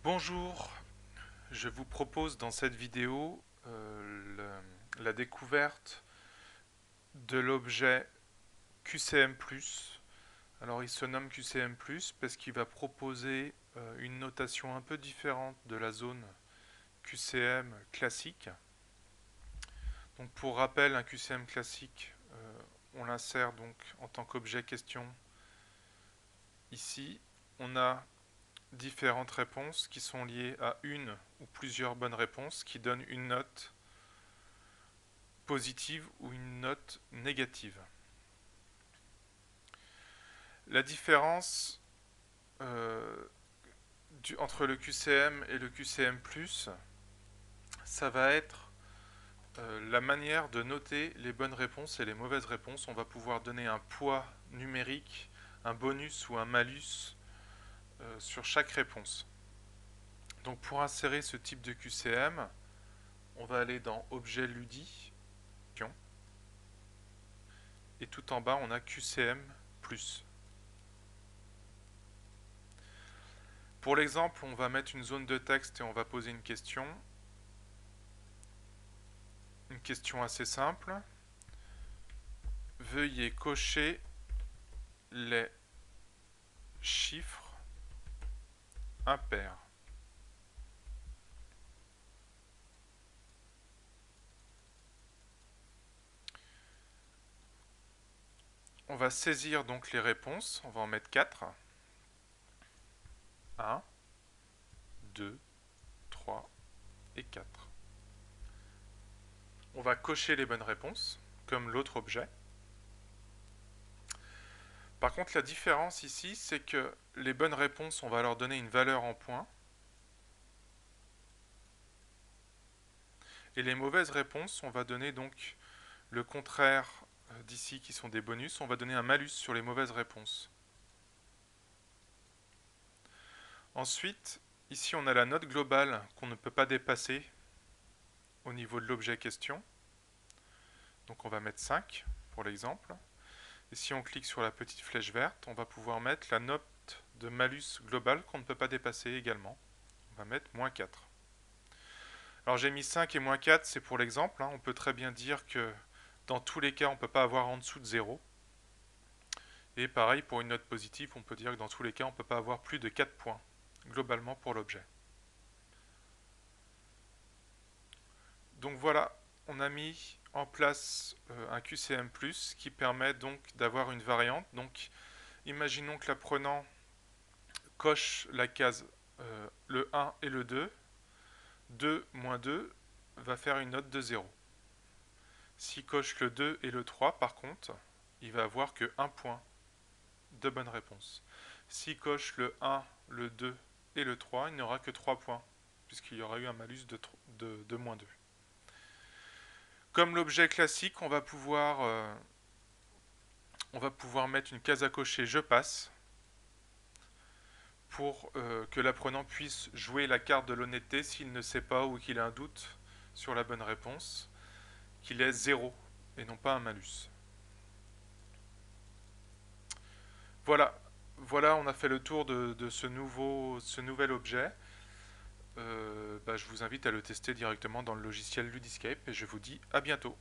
Bonjour, je vous propose dans cette vidéo la découverte de l'objet QCM+. Alors il se nomme QCM+, parce qu'il va proposer une notation un peu différente de la zone QCM classique. Donc pour rappel, un QCM classique, on l'insère donc en tant qu'objet question ici. On a différentes réponses qui sont liées à une ou plusieurs bonnes réponses qui donnent une note positive ou une note négative. La différence entre le QCM et le QCM+, ça va être la manière de noter les bonnes réponses et les mauvaises réponses. On va pouvoir donner un poids numérique, un bonus ou un malus sur chaque réponse. Donc pour insérer ce type de QCM, on va aller dans Objet LUDI, et tout en bas on a QCM+. Pour l'exemple, on va mettre une zone de texte et on va poser une question. Une question assez simple. Veuillez cocher les chiffres impairs. On va saisir donc les réponses. On va en mettre 4. 1, 2, 3 et 4. On va cocher les bonnes réponses, comme l'autre objet. Par contre, la différence ici, c'est que les bonnes réponses, on va leur donner une valeur en points. Et les mauvaises réponses, on va donner donc le contraire d'ici, qui sont des bonus. On va donner un malus sur les mauvaises réponses. Ensuite, ici, on a la note globale qu'on ne peut pas dépasser au niveau de l'objet question. Donc on va mettre 5 pour l'exemple. Et si on clique sur la petite flèche verte, on va pouvoir mettre la note de malus globale qu'on ne peut pas dépasser également. On va mettre moins 4. Alors j'ai mis 5 et moins 4, c'est pour l'exemple. On peut très bien dire que dans tous les cas, on ne peut pas avoir en dessous de 0. Et pareil, pour une note positive, on peut dire que dans tous les cas, on ne peut pas avoir plus de 4 points, globalement pour l'objet. Donc voilà, on a mis en place un QCM+, qui permet donc d'avoir une variante. Donc imaginons que l'apprenant coche la case le 1 et le 2. 2 moins 2 va faire une note de 0. S'il coche le 2 et le 3, par contre, il va avoir que 1 point de bonne réponse. S'il coche le 1, le 2 et le 3, il n'aura que 3 points, puisqu'il y aura eu un malus de moins 2. Comme l'objet classique, on va pouvoir mettre une case à cocher je passe pour que l'apprenant puisse jouer la carte de l'honnêteté s'il ne sait pas ou qu'il a un doute sur la bonne réponse, qu'il ait 0 et non pas un malus. Voilà, on a fait le tour de ce nouvel objet. Je vous invite à le tester directement dans le logiciel Ludiscape et je vous dis à bientôt.